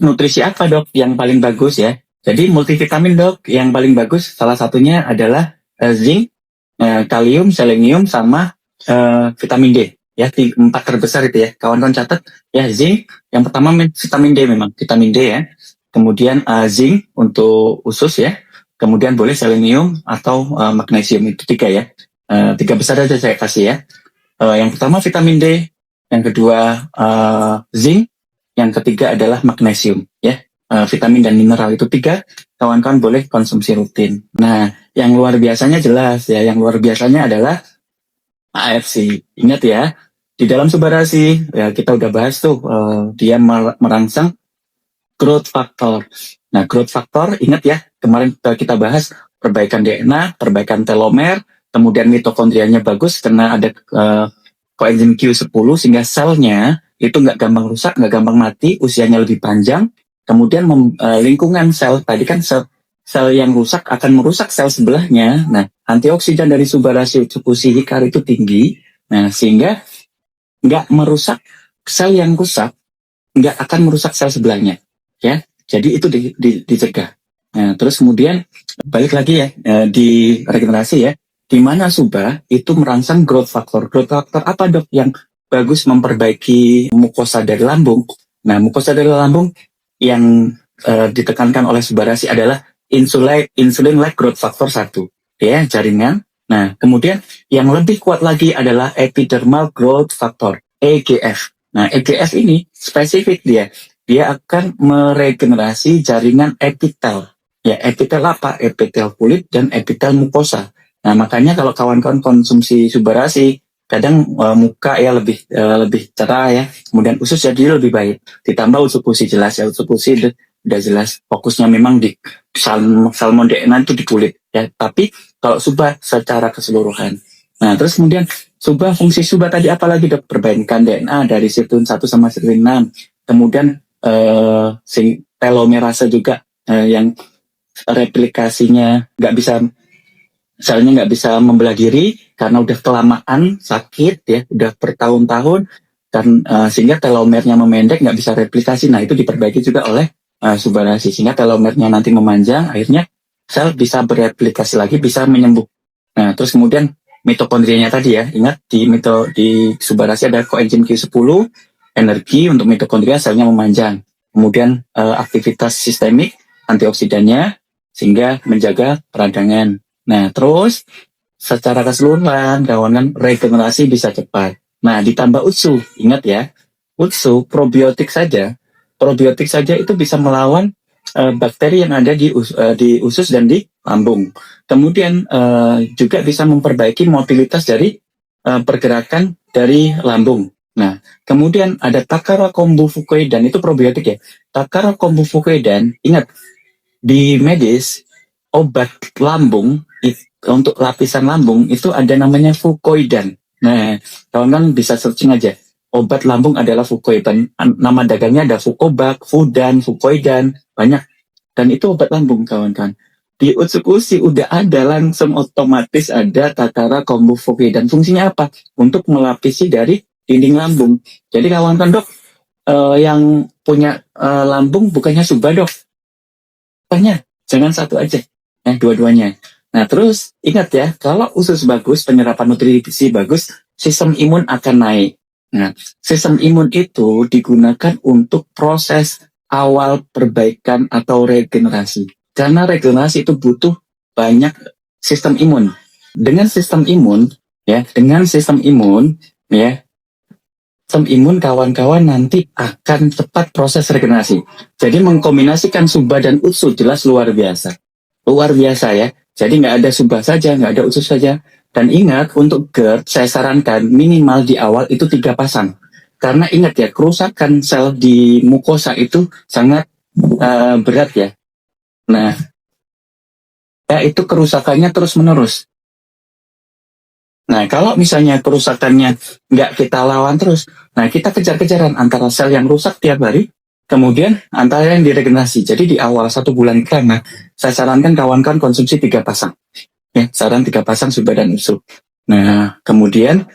nutrisi apa dok yang paling bagus ya? Jadi multivitamin dok, yang paling bagus salah satunya adalah zinc, kalium, selenium, sama vitamin D. Ya, empat terbesar itu ya. Kawan-kawan catat ya, zinc yang pertama vitamin D, memang vitamin D ya. Kemudian zinc untuk usus ya. Kemudian boleh selenium atau magnesium, itu tiga ya. Tiga besar aja saya kasih ya. Yang pertama vitamin D, yang kedua zinc, yang ketiga adalah magnesium ya. Vitamin dan mineral itu tiga, kawan-kawan boleh konsumsi rutin. Nah, yang luar biasanya jelas ya, yang luar biasanya adalah AFC. Ingat ya, di dalam Subarasi ya kita udah bahas tuh, dia merangsang growth factor. Nah, growth factor ingat ya, kemarin kita bahas perbaikan DNA, perbaikan telomer, kemudian mitokondrianya bagus karena ada koenzim Q10 sehingga selnya itu nggak gampang rusak, nggak gampang mati, usianya lebih panjang. Kemudian lingkungan sel, tadi kan sel yang rusak akan merusak sel sebelahnya. Nah, antioksidan dari Subarasi Utsukushi Hikari itu tinggi. Nah, sehingga nggak merusak sel yang rusak, nggak akan merusak sel sebelahnya. Ya, jadi itu dicegah. Nah, terus kemudian balik lagi ya, di regenerasi ya, di mana Suba itu merangsang growth factor. Growth factor apa dok yang bagus memperbaiki mukosa dari lambung? Nah, mukosa dari lambung yang ditekankan oleh Subarasi adalah insulin-like growth factor 1 ya, jaringan. Nah, kemudian yang lebih kuat lagi adalah epidermal growth factor, EGF. Nah, EGF ini spesifik dia akan meregenerasi jaringan epitel. Ya, epitel apa? Epitel kulit dan epitel mukosa. Nah, makanya kalau kawan-kawan konsumsi Subarasi, kadang muka ya lebih cerah ya, kemudian usus jadi lebih baik. Ditambah Utsukushi jelas ya, Utsukushi udah jelas fokusnya memang di salmon DNA itu di kulit ya, tapi kalau Suba secara keseluruhan. Nah, terus kemudian fungsi Suba tadi apa lagi dok? Perbaikan DNA dari sirtuin 1 sama sirtuin 6. Kemudian telomerase juga, yang replikasinya nggak bisa, selnya nggak bisa membelah diri karena udah kelamaan sakit ya, udah bertahun-tahun, dan sehingga telomernya memendek, nggak bisa replikasi. Nah, itu diperbaiki juga oleh Subarasi sehingga telomernya nanti memanjang, akhirnya sel bisa bereplikasi lagi, bisa menyembuh. Nah, terus kemudian mitokondrianya tadi ya, ingat di Subarasi ada koenzim Q10, energi untuk mitokondria, selnya memanjang. Kemudian aktivitas sistemik, antioksidannya sehingga menjaga peradangan. Nah, terus secara keseluruhan kawan regenerasi bisa cepat. Nah, ditambah UTSU, ingat ya, UTSU probiotik saja itu bisa melawan bakteri yang ada di usus dan di lambung. Kemudian juga bisa memperbaiki mobilitas dari pergerakan dari lambung. Nah, kemudian ada Takara Kombu Fukoidan, itu probiotik ya. Takara Kombu Fukoidan, ingat, di medis, obat lambung, untuk lapisan lambung, itu ada namanya Fukoidan. Nah, kawan-kawan bisa searching aja. Obat lambung adalah Fukoidan. Nama dagangnya ada Fukobac, Fudan, Fukoidan, banyak. Dan itu obat lambung, kawan-kawan. Di Utsukushi udah ada, langsung otomatis ada Takara Kombu Fukoidan. Fungsinya apa? Untuk melapisi dari dinding lambung. Jadi kawan-kawan dok, yang punya lambung bukannya Suba dok. Bukannya, jangan satu aja. Dua-duanya. Nah, terus ingat ya, kalau usus bagus, penyerapan nutrisi bagus, sistem imun akan naik. Nah, sistem imun itu digunakan untuk proses awal perbaikan atau regenerasi. Karena regenerasi itu butuh banyak sistem imun. Dengan sistem imun, sistem imun kawan-kawan nanti akan cepat proses regenerasi. Jadi mengkombinasikan Suba dan Utsu jelas luar biasa. Luar biasa ya. Jadi nggak ada Suba saja, nggak ada Utsu saja. Dan ingat, untuk GERD saya sarankan minimal di awal itu 3 pasang. Karena ingat ya, kerusakan sel di mukosa itu sangat berat ya. Nah, ya itu kerusakannya terus-menerus. Nah, kalau misalnya kerusakannya nggak kita lawan terus, nah kita kejar-kejaran antara sel yang rusak tiap hari, kemudian antara yang diregenerasi. Jadi di awal 1 bulan pertama, saya sarankan kawan-kawan konsumsi 3 pasang. Ya, saran 3 pasang Suba dan Utsu. Nah, kemudian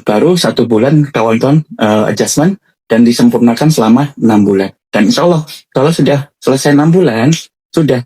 baru 1 bulan kawan-kawan adjustment dan disempurnakan selama 6 bulan. Dan insya Allah kalau sudah selesai 6 bulan, sudah